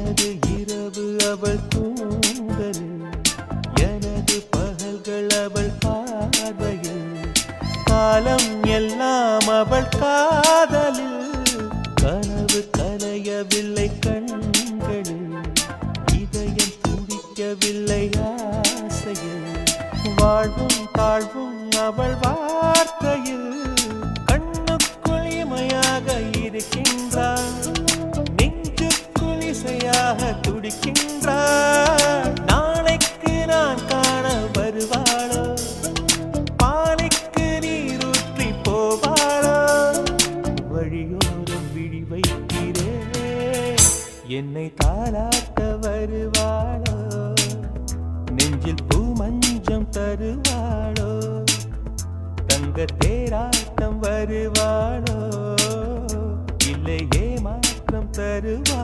எனது இரவு அவள் தூங்கலில், எனது பகல்கள் அவள் பார்வையில், காலம் எல்லாம் அவள் காதலில். கனவு கலையவில்லை கண்களில், இதயம் துடிக்கவில்லை ஆசையில், வாழ்வும் தாழ்வும் அவள் வார்த்தையில். கண்ணுக்குள் இமையாக இருக்கின்றாள், நெஞ்சுக்குள் இசையாக துடிக்கின்றாள். நாளைக்கு நான் காண வருவாளோ, பானைக்கு நீரூற்றி போவாளோ, வழியோரம் விழி வைக்கிறேன், என்னை தாலாட்ட வருவாளோ, நெஞ்சில் பூ மஞ்சம் தருவாளோ, தங்க தேராட்டம் வருவாளோ, இல்லை ஏமாற்றம் தருவாளோ.